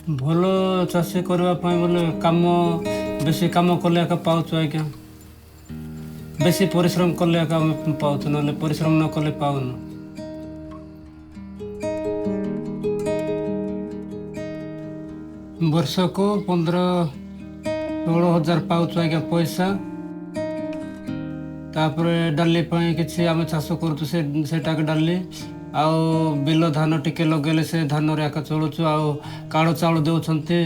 ଭଲ ଚାଷୀ କରିବା ପାଇଁ ବୋଲେ କାମ ବେଶୀ କାମ କଲେ ଏକା ପାଉଛୁ ଆଜ୍ଞା। ବେଶୀ ପରିଶ୍ରମ କଲେ ଏକା ଆମେ ପାଉଛୁ, ନହେଲେ ପରିଶ୍ରମ ନ କଲେ ପାଉନୁ। ବର୍ଷକୁ 15-16 ହଜାର ପାଉଛୁ ଆଜ୍ଞା ପଇସା। ତାପରେ ଡାଲି ପାଇଁ କିଛି ଆମେ ଚାଷ କରୁଛୁ, ସେଟାକେ ଡାଲି ଆଉ ବିଲ ଧାନ ଟିକେ ଲଗେଇଲେ ସେ ଧାନରେ ଏକା ଚଳୁଛୁ। ଆଉ କାଳ ଚାଉଳ ଦେଉଛନ୍ତି,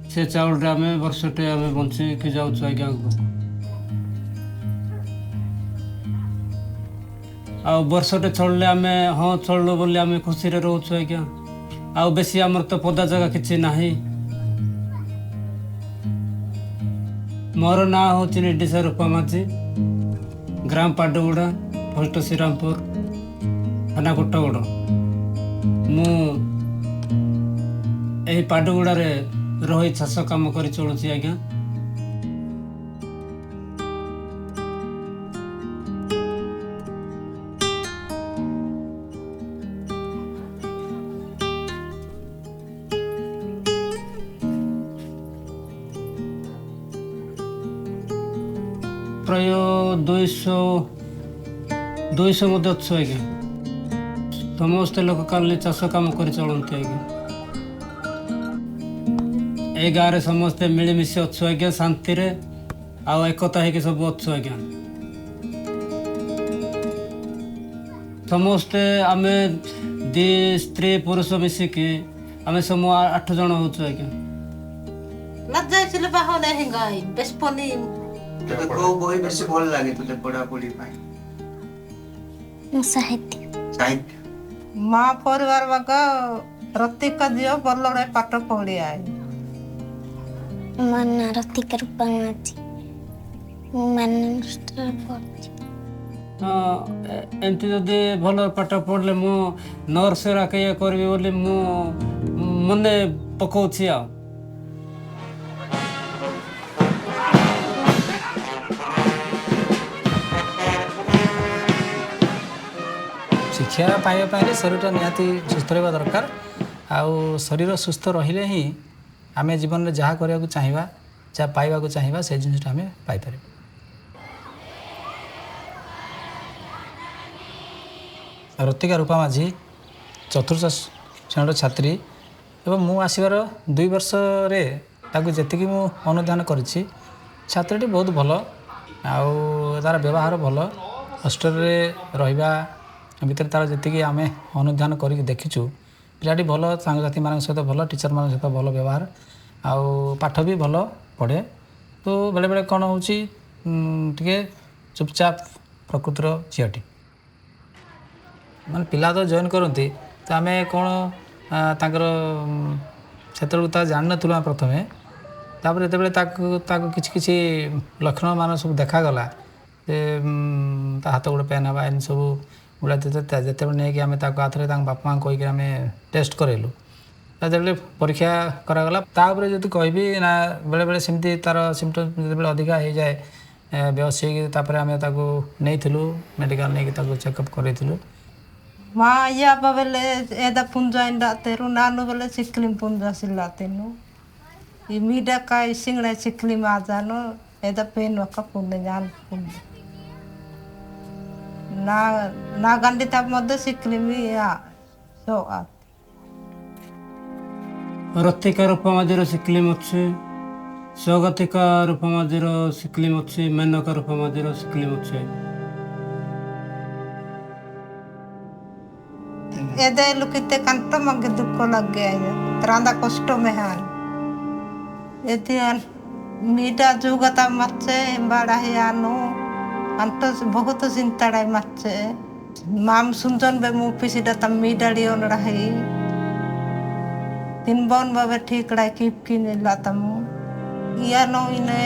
ସେ ଚାଉଳରେ ଆମେ ବର୍ଷଟେ ଆମେ ବଞ୍ଚିକି ଯାଉଛୁ ଆଜ୍ଞା। ଆଉ ବର୍ଷଟେ ଚଳିଲେ ଆମେ ଚଳିଲୁ ବୋଲି ଆମେ ଖୁସିରେ ରହୁଛୁ ଆଜ୍ଞା। ଆଉ ବେଶୀ ଆମର ତ ପଦା ଜାଗା କିଛି ନାହିଁ। ମୋର ନାଁ ହେଉଛି ନିଡିସା ରୂପା ମାଝୀ, ଗ୍ରାମ ପାଡଗୁଡ଼ା, ପୋଷ୍ଟ ଶ୍ରୀରାମପୁର, ଥାନା କୋଟଗଡ଼। ମୁଁ ଏହି ପାଡଗୁଡ଼ାରେ ରହି ଚାଷ କାମ କରି ଚଳୁଛି ଆଜ୍ଞା। ପ୍ରାୟ 200 ମଧ୍ୟ ଅଛୁ ଆଜ୍ଞା। ସମସ୍ତେ ଲୋକ କାଲି ଚାଷ କାମ କରି ଚଳନ୍ତି ଆଜ୍ଞା। ଏଇ ଗାଁରେ ସମସ୍ତେ ମିଳିମିଶି ଅଛୁ ଆଜ୍ଞା, ଶାନ୍ତିରେ ଆଉ ଏକତା ହେଇକି ସବୁ ଅଛୁ ଆଜ୍ଞା। ସମସ୍ତେ ଆମେ 2 ସ୍ତ୍ରୀ ପୁରୁଷ ମିଶିକି ଆମେ ସବୁ 8 ଜଣ ହଉଛୁ ଆଜ୍ଞା। କୋଉ ବହି ବେଶୀ ଭଲ ଲାଗେ ତତେ ପଢାପଢି ପାଇଁ? ସାହିତ୍ୟ। ମା ପରିବାର ବାଗ ରତିକା ଝିଅ ବଲରେ ପାଠ ପଢିଆ। ମୋ ନାଁ ରତିକା ରୂପା ମାଝୀ, ମୁଁ ମାନଷ୍ଟର ପଢୁଛି। ଏମିତି ଯଦି ଭଲ ପାଠ ପଢ଼ିଲେ ମୁଁ ନର୍ସରା ଇଏ କରିବି ବୋଲି ମୁଁ ମନେ ପକାଉଛି ଆଉ। ଶିକ୍ଷା ପାଇବା ପାଇଁ ଶରୀରଟା ନିହାତି ସୁସ୍ଥ ରହିବା ଦରକାର। ଆଉ ଶରୀର ସୁସ୍ଥ ରହିଲେ ହିଁ ଆମେ ଜୀବନରେ ଯାହା କରିବାକୁ ଚାହିଁବା, ଯାହା ପାଇବାକୁ ଚାହିଁବା, ସେ ଜିନିଷଟା ଆମେ ପାଇପାରିବା। ରତିକା ରୂପା ମାଝୀ 4th ଶ୍ରେଣୀର ଛାତ୍ରୀ ଏବଂ ମୁଁ ଆସିବାର 2 ବର୍ଷରେ ତାକୁ ଯେତିକି ମୁଁ ଅନୁଧ୍ୟାନ କରିଛି, ଛାତ୍ରୀଟି ବହୁତ ଭଲ। ଆଉ ତା'ର ବ୍ୟବହାର ଭଲ। ହଷ୍ଟେଲରେ ରହିବା ଭିତରେ ତା'ର ଯେତିକି ଆମେ ଅନୁଧ୍ୟାନ କରିକି ଦେଖିଛୁ, ପିଲାଟି ଭଲ, ସାଙ୍ଗସାଥିମାନଙ୍କ ସହିତ ଭଲ, ଟିଚରମାନଙ୍କ ସହିତ ଭଲ ବ୍ୟବହାର, ଆଉ ପାଠ ବି ଭଲ ପଢ଼େ। ତ ବେଳେବେଳେ କ'ଣ ହେଉଛି, ଟିକେ ଚୁପଚାପ ପ୍ରକୃତିର ଝିଅଟି। ମାନେ ପିଲା ତ ଜଏନ୍ କରନ୍ତି, ତ ଆମେ କ'ଣ ତାଙ୍କର ସେତେବେଳକୁ ତା ଜାଣିନଥିଲୁ ଆମେ ପ୍ରଥମେ। ତାପରେ ଯେତେବେଳେ ତାକୁ କିଛି ଲକ୍ଷଣ ମାନ ସବୁ ଦେଖାଗଲା, ଯେ ତା ହାତ ଗୋଡ଼ ପେନ୍ ହେବା, ଏମିତି ସବୁ ଗୁଡ଼ା ଯେତେବେଳେ ନେଇକି ଆମେ ତାକୁ ଆଥରେ ତାଙ୍କ ବାପା ମାଆଙ୍କୁ କହିକି ଆମେ ଟେଷ୍ଟ କରାଇଲୁ, ଯେତେବେଳେ ପରୀକ୍ଷା କରାଗଲା, ତାପରେ ଯଦି କହିବି ନା ବେଳେବେଳେ ସେମିତି ତା'ର ସିମ୍ପଟମ୍ ଯେତେବେଳେ ଅଧିକା ହେଇଯାଏ, ବେହୋସ ହେଇକି ତାପରେ ଆମେ ତାକୁ ନେଇଥିଲୁ ମେଡ଼ିକାଲ, ନେଇକି ତାକୁ ଚେକଅପ୍ କରାଇଥିଲୁ। ମା ଇয়া ବେଲେ ଏଦା ପୁଞ୍ଜା ଇଣ୍ଡା ତେରୁ ନାନୁ ବେଲେ ಸಿಕ್ಲಿಂ पुंजा सिल्ला तेनु इमीडा का सिंगड़े सिक्लिम आ जानो एदा पेन वका पुण्य जान पुण्य ना गंडी तब मध्य सिक्लिमी या सो आत ରତିକା ରୂପା ମାଝୀର ସିକ୍ଲିମ୍ ଅଛି, ସ୍ୱାଗତିକା ରୂପା ମାଝୀର ସିକ୍ଲିମ୍ ଅଛି, ମେନକା ରୂପା ମାଝୀର ସିକ୍ଲିମ୍ ଅଛି। एदे लुकिते कंटो मगे दुख लग गया त्रांदा कष्ट में हान एती मीठा जुगता मच्चे बड़ा है आनो अंतो बहुत चिंताड़ा मच्चे माम सुनजन बे मुफिसिडा तम मीडाड़ी ओन रही तीन बन बाबे ठीक रहा की निला तम या नो इने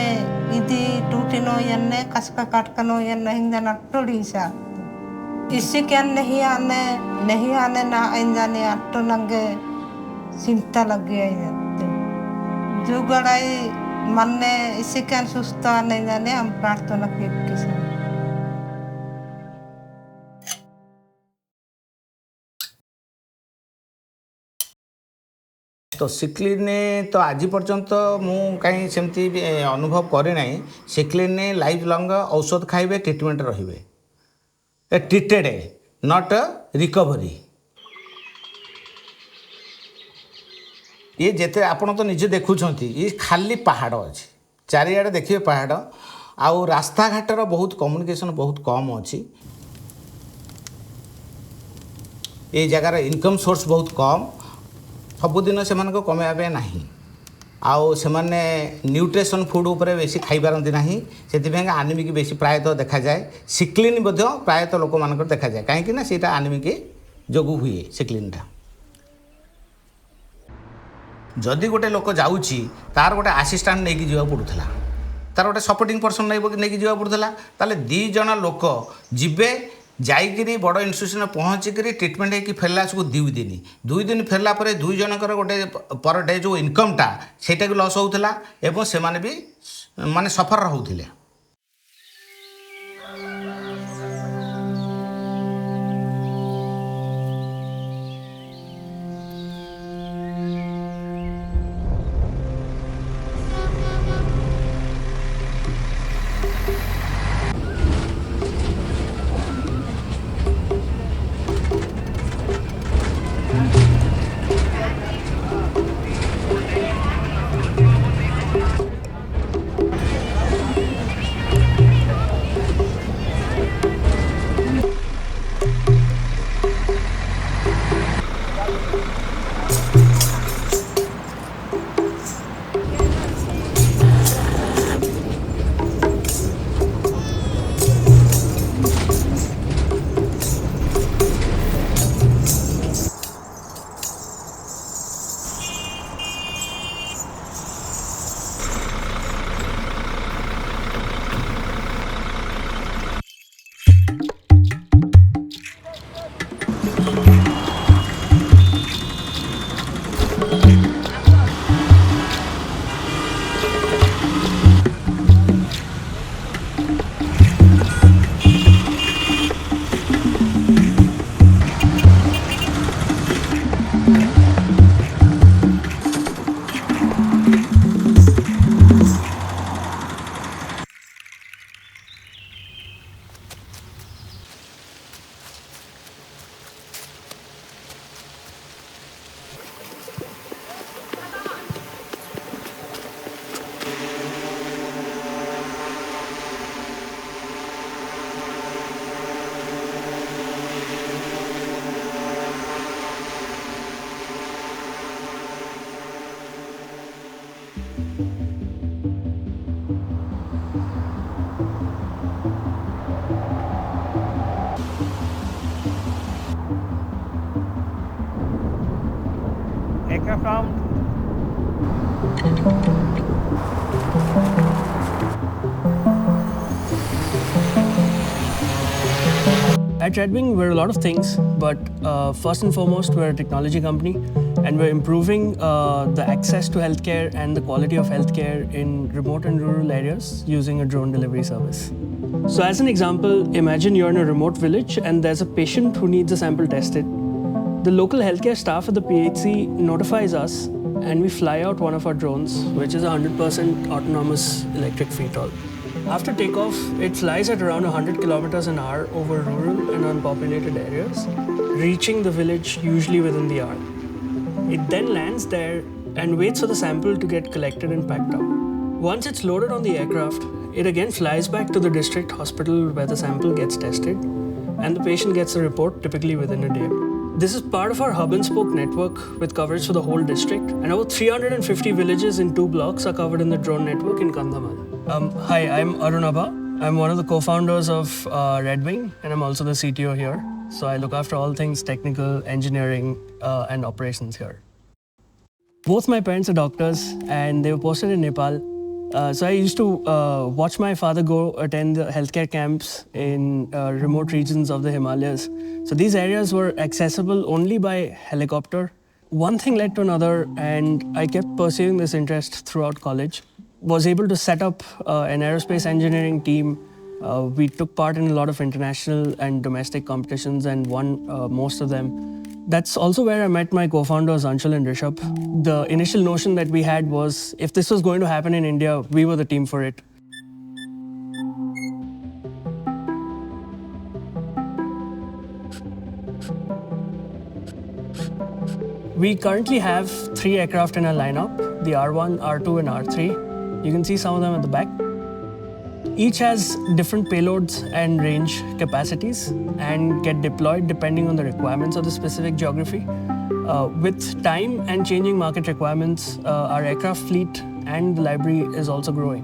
इदी टूटी नो यन्ने कसका काटका नो यन्ने हिंदा नट्टोड़ी सा इसी क्या नहीं आने ना जाने आटो नंगे चिंता लग गया जो गड़ाई मन ने इसी क्या सुस्त आने जाने हम प्रार्थना किसी तो सिक्लिने तो आज पर्यंत मु कहीं सेमती अनुभव करे ना सिक्लिने लाइफ लंग औषध खाइबे ट्रिटमेंट रहिबे ट्रिटेड नॉट रिकवरी ये जेते आपण तो निजे देखुछंती ये खाली पहाड़ अच्छी चारिआडे देखिए पहाड़ आउ रास्ता घाटर बहुत कम्युनिकेशन बहुत कम अच्छी ये जगार इनकम सोर्स बहुत कम सबुदिन से कमेबे ना आउ से न्यूट्रिशन फूड उपर बेसी खाई पारती ना से आनिमिक बेसी प्रायतः देखा जाए सिक्लिन प्रायतः लोक मान देखा जाए कहीं सीटा आनिमिक जो हुए सिक्लिनटा जदि गोटे लोक जाऊँगी तार गोटे आसीस्टाट नहीं जा पड़ूला तार गोटे सपोर्टिंग पर्सन नहीं जा पड़ूला ताले दी जन लोक जीवे जाइकरी बड़ इन्स्टिट्यूशन पहुँचिकी ट्रिटमेंट होगी फेरला को 2 दिन फेरला पर 2 जनकर गोटे पर डे जो इनकमटा सेटा भी लस होता एवं से भी माने सफर होते At Redwing, we're a lot of things, but first and foremost, we're a technology company, and we're improving the access to healthcare and the quality of healthcare in remote and rural areas using a drone delivery service. So as an example, imagine you're in a remote village and there's a patient who needs a sample tested. The local healthcare staff at the PHC notifies us, and we fly out one of our drones, which is a 100% autonomous electric VTOL. After takeoff, it flies at around 100 kilometers an hour over rural and unpopulated areas, reaching the village usually within the hour. It then lands there and waits for the sample to get collected and packed up. Once it's loaded on the aircraft, it again flies back to the district hospital where the sample gets tested, and the patient gets a report typically within a day. This is part of our hub and spoke network with coverage for the whole district, and over 350 villages in 2 blocks are covered in the drone network in Kandhamal. Hi, I'm Arunabha. I'm one of the co-founders of Redwing, and I'm also the CTO here. So I look after all things technical, engineering, and operations here. Both my parents are doctors, and they were posted in Nepal. So I used to watch my father go attend the healthcare camps in remote regions of the Himalayas. So these areas were accessible only by helicopter. One thing led to another, and I kept pursuing this interest throughout college. Was able to set up an aerospace engineering team. We took part in a lot of international and domestic competitions and won most of them. That's also where I met my co-founders Anshul and Rishabh. The initial notion that we had was if this was going to happen in India, we were the team for it. We currently have 3 aircraft in our lineup, the R1, R2 and R3. You can see some of them at the back. Each has different payloads and range capacities and get deployed depending on the requirements of the specific geography. With time and changing market requirements, our aircraft fleet and the library is also growing.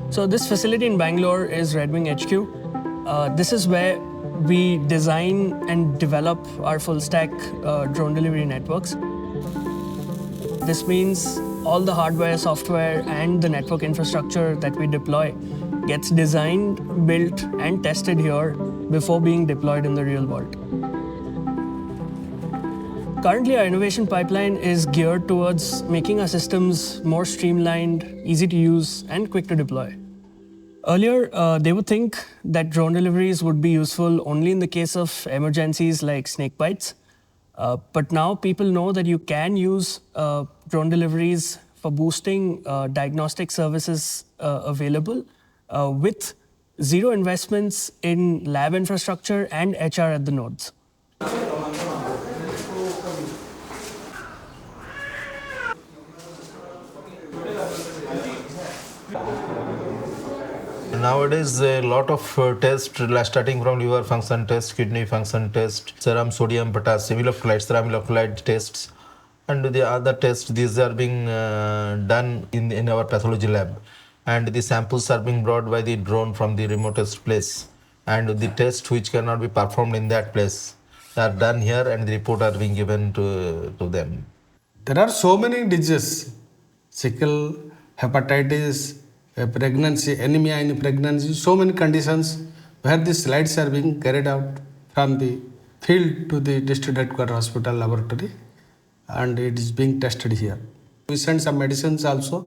So this facility in Bangalore is Redwing HQ. This is where we design and develop our full stack drone delivery networks. This means all the hardware, software, and the network infrastructure that we deploy gets designed, built, and tested here before being deployed in the real world. Currently, our innovation pipeline is geared towards making our systems more streamlined, easy to use, and quick to deploy. Earlier, they would think that drone deliveries would be useful only in the case of emergencies like snake bites. But now people know that you can use drone deliveries for boosting diagnostic services available with zero investments in lab infrastructure and HR at the nodes. Nowadays, a lot of tests, starting from liver function test, kidney function test, serum sodium, potassium, serum electrolyte tests, and the other tests. These are being done in our pathology lab, and the samples are being brought by the drone from the remotest place, and the tests which cannot be performed in that place are done here, and the report are being given to them. There are so many diseases, sickle, hepatitis, pregnancy, anemia in pregnancy, so many conditions where the slides are being carried out from the field to the district headquarters hospital laboratory, and it is being tested here. We send some medicines also.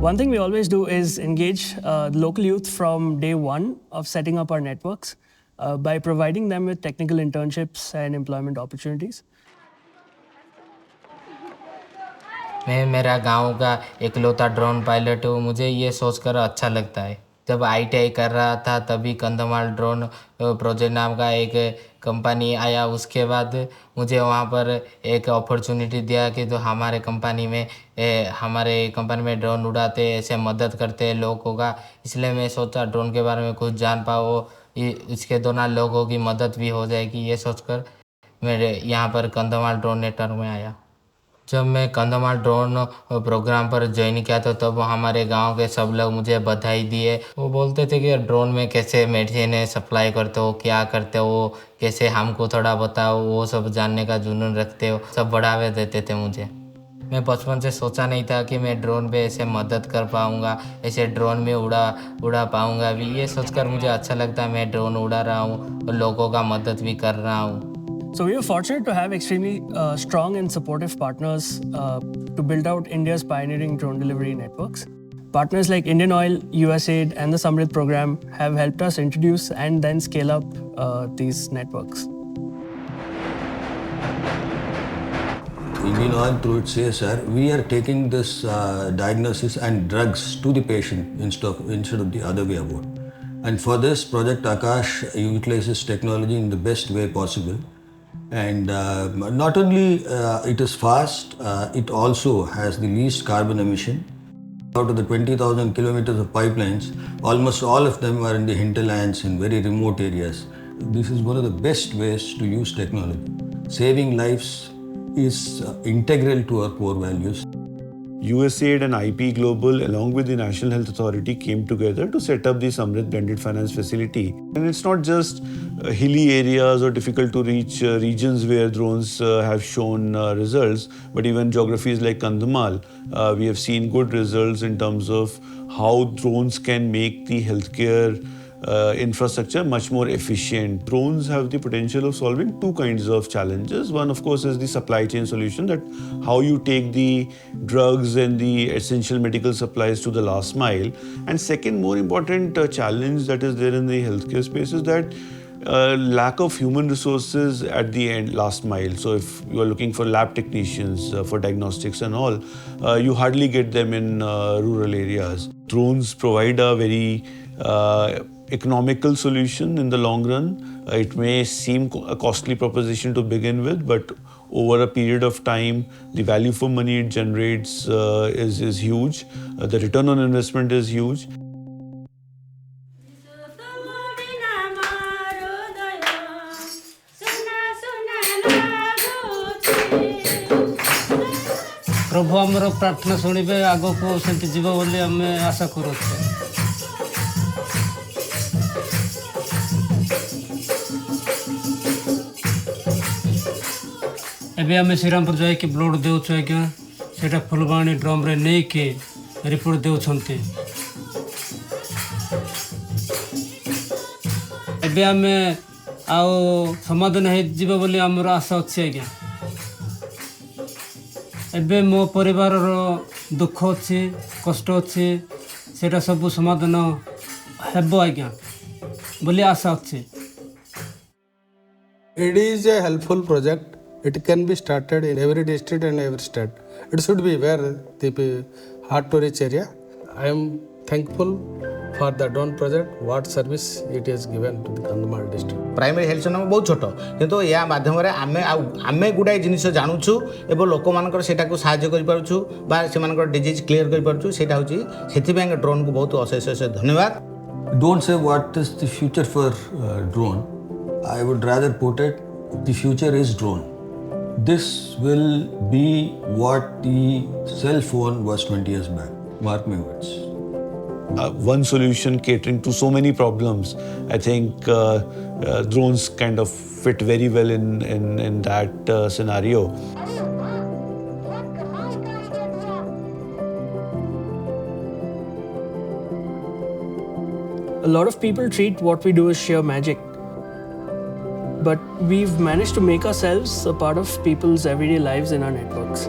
One thing we always do is engage the local youth from day one of setting up our networks by providing them with technical internships and employment opportunities. मैं मेरा गांव का इकलौता drone pilot हूँ। मुझे ये सोचकर अच्छा लगता है। जब ITI कर रहा था तभी कंधमाल ड्रोन प्रोजेक्ट नाम का एक कंपनी आया। उसके बाद मुझे वहाँ पर एक अपॉर्चुनिटी दिया कि तो हमारे कंपनी में ड्रोन उड़ाते ऐसे मदद करते हैं लोगों का। इसलिए मैं सोचा ड्रोन के बारे में कुछ जान पाओ, इसके दौरान लोगों की मदद भी हो जाएगी। ये सोचकर मैं यहाँ पर कंधमाल ड्रोन नेटवर्क में आया। जब मैं कंधमाल ड्रोन प्रोग्राम पर ज्वाइन किया तो तब हमारे गांव के सब लोग मुझे बधाई दिए। वो बोलते थे कि ड्रोन में कैसे मेडिसिन सप्लाई करते हो, क्या करते हो, कैसे हमको थोड़ा बताओ, वो सब जानने का जुनून रखते हो, सब बढ़ावे देते थे मुझे। मैं बचपन से सोचा नहीं था कि मैं ड्रोन पे ऐसे मदद कर पाऊँगा, ऐसे ड्रोन में उड़ा पाऊँगा भी। ये सोचकर मुझे अच्छा लगता है मैं ड्रोन उड़ा रहा हूँ और लोगों का मदद भी कर रहा हूँ। So we are fortunate to have extremely strong and supportive partners to build out India's pioneering drone delivery networks. Partners like Indian Oil, USAID, and the Samrit program have helped us introduce and then scale up these networks. Indian Oil, through its CSR, we are taking this diagnosis and drugs to the patient instead of the other way about. And for this project, Akash utilizes technology in the best way possible. And not only it is fast, it also has the least carbon emission. Out of the 20,000 kilometers of pipelines, almost all of them are in the hinterlands in very remote areas. This is one of the best ways to use technology. Saving lives is integral to our core values. USAID and IP Global, along with the National Health Authority, came together to set up the Samrit Blended Finance Facility. And it's not just hilly areas or difficult to reach regions where drones have shown results, but even geographies like Kandhamal, we have seen good results in terms of how drones can make the healthcare infrastructure much more efficient. Drones have the potential of solving two kinds of challenges. One, of course, is the supply chain solution, that how you take the drugs and the essential medical supplies to the last mile. And second, more important challenge that is there in the healthcare space is that lack of human resources at the end, last mile. So if you are looking for lab technicians for diagnostics and all, you hardly get them in rural areas. Drones provide a very economical solution in the long run. It may seem a costly proposition to begin with, but over a period of time, the value for money it generates is huge. The return on investment is huge. प्रभु आमर प्रार्थना शुणवे आग को सेमती जीव बोली आम आशा करूँ। एबे आम श्रीरामपुर जाइए ब्लड देउछु आज्ञा सेटा फुलबाणी ड्रम रे नहीं कि रिपोर्ट देउछंती। एबे आम आउ समाधान हो जीव बोली आमर आशा अच्छी आज्ञा। एबे मो परिवार दुख अच्छी कष्ट अच्छी सेटा सब समाधान हेबो आज्ञा बोली आशा अच्छी। It is a helpful project. It can be started in every district and every state. It should be where the hard to reach area. I am thankful for the drone project, what service it has given to the Kandhamal district. Primary health centre बहुत छोट किंतु या माध्यम आमे गुड़ाए जिनिस जानूँ एवं लोक मानकर सेटा को साहाय्य कर पारुछु बा से मानकर डिजीज क्लियर कर पारुछु सेटा होची सेथिबे ड्रोन को बहुत अशेष अशेष धन्यवाद। Don't say what is the future for drone. I would rather put it, the future is drone. This will be what the cell phone was 20 years back. Mark my words. One solution catering to so many problems. I think drones kind of fit very well in that scenario. A lot of people treat what we do as sheer magic, but we've managed to make ourselves a part of people's everyday lives in our networks.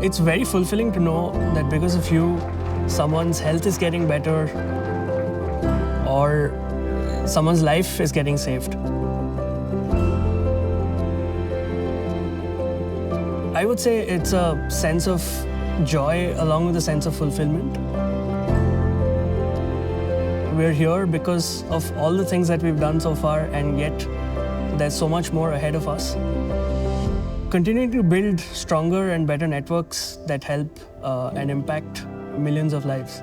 It's very fulfilling to know that because of you, someone's health is getting better or someone's life is getting saved. I would say it's a sense of joy along with a sense of fulfillment. We're here because of all the things that we've done so far, and yet there's so much more ahead of us. Continuing to build stronger and better networks that help and impact millions of lives.